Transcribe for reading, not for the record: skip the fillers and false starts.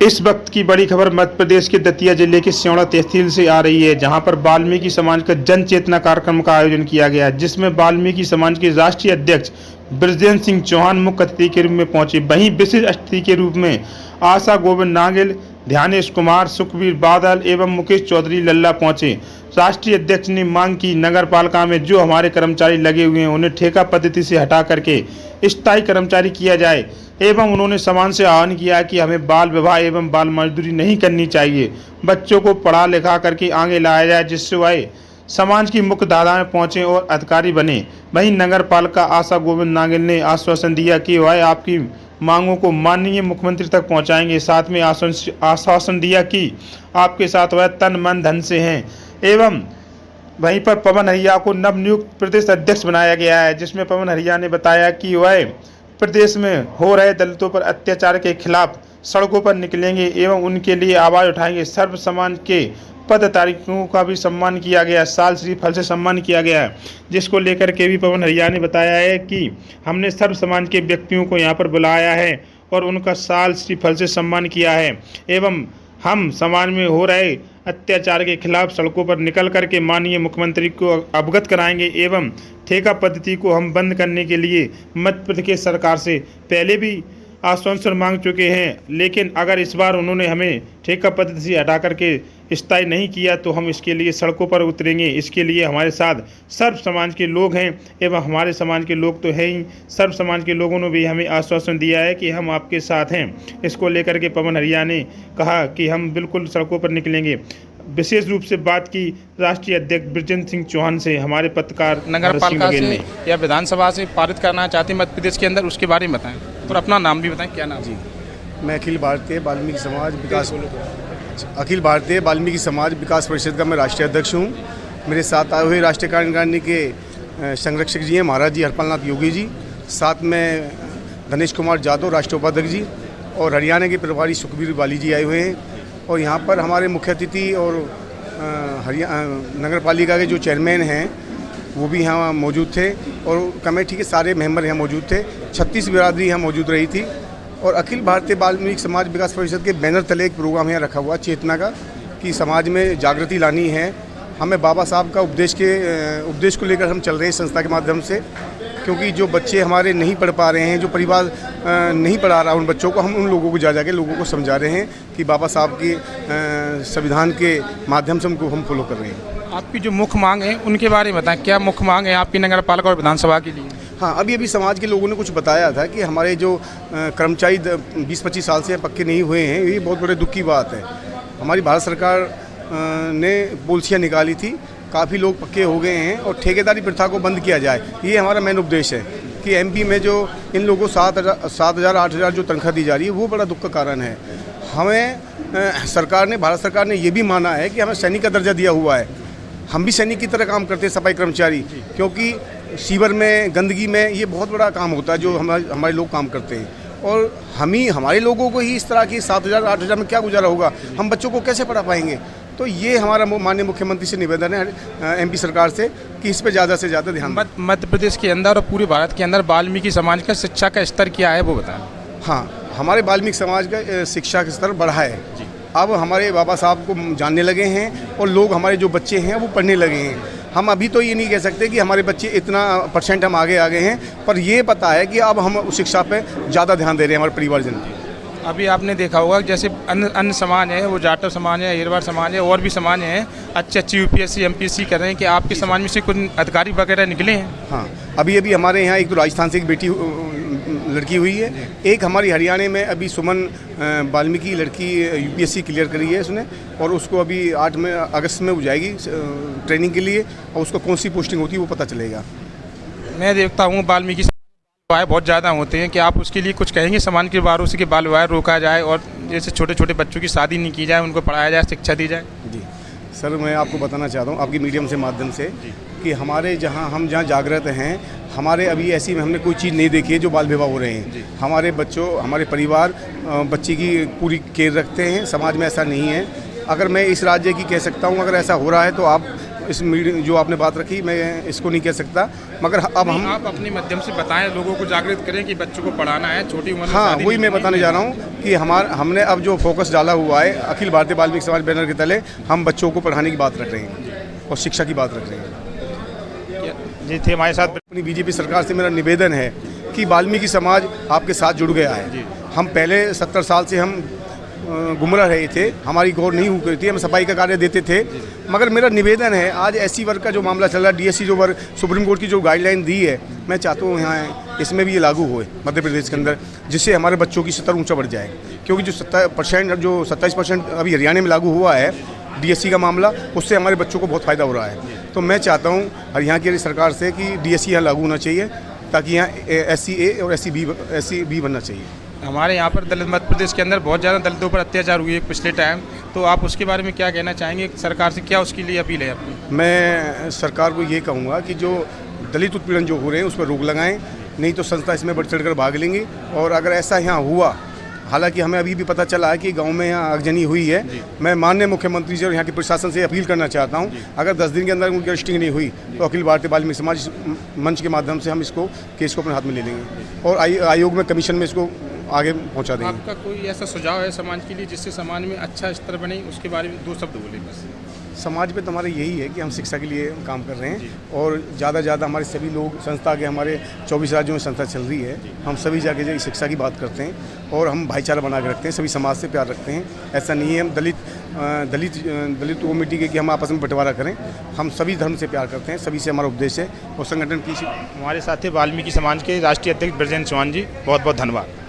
इस वक्त की बड़ी खबर मध्य प्रदेश के दतिया जिले के सियोड़ा तहसील से आ रही है, जहां पर वाल्मीकि समाज का जन चेतना कार्यक्रम का आयोजन किया गया, जिसमें वाल्मीकि समाज के राष्ट्रीय अध्यक्ष बृजेंद्र सिंह चौहान मुख्य अतिथि के रूप में पहुंचे। वहीं विशेष अतिथि के रूप में आशा गोविंद नागिल, ध्यानेश कुमार, सुखबीर बादल एवं मुकेश चौधरी लल्ला पहुंचे। राष्ट्रीय अध्यक्ष ने मांग की नगर पालिका में जो हमारे कर्मचारी लगे हुए हैं उन्हें ठेका पद्धति से हटा करके स्थायी कर्मचारी किया जाए एवं उन्होंने समाज से आह्वान किया कि हमें बाल विवाह एवं बाल मजदूरी नहीं करनी चाहिए। बच्चों को पढ़ा लिखा करके आगे लाया जाए, जिससे वह समाज की मुख्य धारा में पहुंचे और अधिकारी बने। वहीं नगर पालिका आशा गोविंद नागिल ने आश्वासन दिया कि वह आपकी मांगों को माननीय मुख्यमंत्री तक पहुंचाएंगे। साथ में आश्वासन दिया कि आपके साथ वह तन मन धन से हैं। एवं वहीं पर पवन हरिया को नवनियुक्त प्रदेश अध्यक्ष बनाया गया है, जिसमें पवन हरिया ने बताया कि वह प्रदेश में हो रहे दलितों पर अत्याचार के खिलाफ सड़कों पर निकलेंगे एवं उनके लिए आवाज उठाएंगे। सर्व समाज के पदाधिकारियों का भी सम्मान किया गया, साल श्रीफल से सम्मान किया गया, जिसको लेकर के भी पवन हरिया ने बताया है कि हमने सर्व समाज के व्यक्तियों को यहाँ पर बुलाया है और उनका साल श्रीफल से सम्मान किया है एवं हम समाज में हो रहे अत्याचार के खिलाफ सड़कों पर निकल करके माननीय मुख्यमंत्री को अवगत कराएंगे एवं ठेका पद्धति को हम बंद करने के लिए मध्य प्रदेश सरकार से पहले भी आश्वासन मांग चुके हैं, लेकिन अगर इस बार उन्होंने हमें ठेका पद्धति से हटा करके स्थायी नहीं किया तो हम इसके लिए सड़कों पर उतरेंगे। इसके लिए हमारे साथ सर्व समाज के लोग हैं एवं हमारे समाज के लोग तो हैं ही, सर्व समाज के लोगों ने भी हमें आश्वासन दिया है कि हम आपके साथ हैं। इसको लेकर के पवन हरिया ने कहा कि हम बिल्कुल सड़कों पर निकलेंगे। विशेष रूप से बात की राष्ट्रीय अध्यक्ष बृजेंद्र सिंह चौहान से हमारे पत्रकार नगर पालिका से या विधानसभा से पारित करना चाहते हैं मध्य प्रदेश के अंदर, उसके बारे में बताएं और अपना नाम भी बताएं। क्या नाम? जी, मैं अखिल भारतीय वाल्मीकि समाज विकास परिषद का मैं राष्ट्रीय अध्यक्ष हूँ। मेरे साथ आए हुए राष्ट्रीय कार्यकारिणी के संरक्षक जी हैं महाराज जी हरपाल नाथ योगी जी, साथ में धनेश कुमार जादव राष्ट्रीय उपाध्यक्ष जी और हरियाणा के प्रभारी सुखबीर बाली जी आए हुए हैं। और यहाँ पर हमारे मुख्य अतिथि और नगर पालिका के जो चेयरमैन हैं वो भी यहाँ मौजूद थे और कमेटी के सारे मेंबर यहाँ मौजूद थे। 36 बिरादरी यहाँ मौजूद रही थी और अखिल भारतीय वाल्मीकि समाज विकास परिषद के बैनर तले एक प्रोग्राम यहाँ रखा हुआ चेतना का कि समाज में जागृति लानी है। हमें बाबा साहब का उपदेश को लेकर हम चल रहे हैं संस्था के माध्यम से, क्योंकि जो बच्चे हमारे नहीं पढ़ पा रहे हैं, जो परिवार नहीं पढ़ा रहा उन बच्चों को, हम उन लोगों को जा के लोगों को समझा रहे हैं कि बाबा साहब के संविधान के माध्यम से उनको हम फॉलो कर रहे हैं। आपकी जो मुख्य मांग है उनके बारे में बताएं, क्या मुख्य मांग है आपकी नगर पालिका और विधानसभा के लिए? हाँ, अभी समाज के लोगों ने कुछ बताया था कि हमारे जो कर्मचारी 20-25 साल से पक्के नहीं हुए हैं, ये बहुत बड़े दुख की बात है। हमारी भारत सरकार ने पॉलिसियाँ निकाली थी, काफ़ी लोग पक्के हो गए हैं और ठेकेदारी प्रथा को बंद किया जाए, ये हमारा मेन उद्देश्य है कि एमपी में जो इन लोगों को 7,000 8,000 जो तनख्वाह दी जा रही है वो बड़ा दुख का कारण है। हमें भारत सरकार ने ये भी माना है कि हमें सैनिक का दर्जा दिया हुआ है, हम भी सैनिक की तरह काम करते हैं सफाई कर्मचारी, क्योंकि सीवर में गंदगी में ये बहुत बड़ा काम होता है जो हमारे लोग काम करते हैं। और हमारे लोगों को ही इस तरह की 7,000 8,000 में क्या गुजारा होगा, हम बच्चों को कैसे पढ़ा पाएंगे? तो ये हमारा माननीय मुख्यमंत्री से निवेदन है एमपी सरकार से कि इस पे ज़्यादा से ज़्यादा ध्यान। मध्य प्रदेश के अंदर और पूरे भारत के अंदर वाल्मीकि समाज का शिक्षा का स्तर क्या है वो बताएं। हाँ, हमारे वाल्मीकि समाज का शिक्षा का स्तर बढ़ा है। अब हमारे बाबा साहब को जानने लगे हैं और लोग, हमारे जो बच्चे हैं वो पढ़ने लगे हैं। हम अभी तो ये नहीं कह सकते कि हमारे बच्चे इतना % हम आगे हैं, पर ये पता है कि अब हम उस शिक्षा पे ज़्यादा ध्यान दे रहे हैं हमारे परिवारजन। अभी आपने देखा होगा जैसे अन्य समाज है, वो जाटव समाज है, हिरवाड़ समाज है और भी समाज हैं, अच्छी यूपीएससी MPSC कर रहे हैं कि आपके समाज में से कुछ अधिकारी वगैरह निकले हैं? हाँ, अभी हमारे यहाँ एक तो राजस्थान से एक बेटी लड़की हुई है, एक हमारी हरियाणा में अभी सुमन वाल्मीकि लड़की UPSC क्लियर करी है उसने, और उसको अभी 8 अगस्त में हो जाएगी ट्रेनिंग के लिए, और उसको कौन सी पोस्टिंग होती है वो पता चलेगा। मैं देखता हूँ वाल्मीकि विवाह बहुत ज़्यादा होते हैं, कि आप उसके लिए कुछ कहेंगे समाज के बारों से कि बाल विवाह रोका जाए और जैसे छोटे छोटे बच्चों की शादी नहीं की जाए, उनको पढ़ाया जाए, शिक्षा दी जाए? जी सर, मैं आपको बताना चाहता हूँ आपकी मीडियम से माध्यम से कि हम जहाँ जागृत हैं, हमारे अभी ऐसी हमने कोई चीज़ नहीं देखी है जो बाल विवाह हो रहे हैं। हमारे बच्चों, हमारे परिवार बच्चे की पूरी केयर रखते हैं, समाज में ऐसा नहीं है। अगर मैं इस राज्य की कह सकता हूँ, अगर ऐसा हो रहा है तो आप इस मीडिया जो आपने बात रखी, मैं इसको नहीं कह सकता, मगर अब हम आप अपने माध्यम से बताएं, लोगों को जागृत करें कि बच्चों को पढ़ाना है, छोटी उम्र में हाँ, शादी वही नहीं मैं बताने जा रहा हूँ कि हमने अब जो फोकस डाला हुआ है अखिल भारतीय वाल्मीकि समाज बैनर के तले, हम बच्चों को पढ़ाने की बात रख रहे हैं और शिक्षा की बात रख रहे हैं। जी थे हमारे साथ। अपनी बीजेपी सरकार से मेरा निवेदन है कि वाल्मीकि समाज आपके साथ जुड़ गया है। हम पहले 70 साल से हम गुमराह रहे थे, हमारी गौर नहीं हुई थी, हम सफाई का कार्य देते थे, मगर मेरा निवेदन है आज एससी वर्ग का जो मामला चल रहा है, डीएससी जो वर्ग सुप्रीम कोर्ट की जो गाइडलाइन दी है, मैं चाहता हूँ यहाँ इसमें भी ये लागू होए मध्य प्रदेश के अंदर, जिससे हमारे बच्चों की स्तर ऊंचा बढ़ जाए। क्योंकि जो 27% अभी हरियाणा में लागू हुआ है डीएससी का मामला, उससे हमारे बच्चों को बहुत फ़ायदा हो रहा है। तो मैं चाहता हूँ यहाँ की सरकार से कि डीएससी यहाँ लागू होना चाहिए, ताकि यहाँ SC A और SC B बनना चाहिए। हमारे यहाँ पर दलित मध्य प्रदेश के अंदर बहुत ज़्यादा दलितों पर अत्याचार हुए पिछले टाइम, तो आप उसके बारे में क्या कहना चाहेंगे? सरकार से क्या उसके लिए अपील है आपकी? मैं सरकार को ये कहूँगा कि जो दलित उत्पीड़न जो हो रहे हैं उस पर रोक लगाएं, नहीं तो संस्था इसमें बढ़ चढ़कर भाग लेंगी। और अगर ऐसा यहाँ हुआ, हालांकि हमें अभी भी पता चला है कि गांव में यहाँ आगजनी हुई है, मैं माननीय मुख्यमंत्री जी और यहाँ के प्रशासन से अपील करना चाहता हूँ, अगर 10 दिन के अंदर उनकी अरेस्टिंग नहीं हुई तो अखिल भारतीय वाल्मीकि समाज मंच के माध्यम से हम इसको केस को अपने हाथ में ले लेंगे और आयोग में कमीशन में इसको आगे पहुँचा देंगे। आपका कोई ऐसा सुझाव है समाज के लिए जिससे समाज में अच्छा स्तर बने, उसके बारे में 2 शब्द बोले बस। समाज में तो हमारे यही है कि हम शिक्षा के लिए काम कर रहे हैं और ज़्यादा ज़्यादा हमारे सभी लोग संस्था के, हमारे 24 राज्यों में संस्था चल रही है, हम सभी जाके शिक्षा की बात करते हैं और हम भाईचारा बना के रखते हैं, सभी समाज से प्यार रखते हैं। ऐसा नहीं है हम दलित को मिट्टी के कि हम आपस में बंटवारा करें, हम सभी धर्म से प्यार करते हैं, सभी से हमारा उपदेश है और संगठन की। हमारे साथ थे वाल्मीकि समाज के राष्ट्रीय अध्यक्ष ब्रजेंद्र चौहान जी, बहुत बहुत धन्यवाद।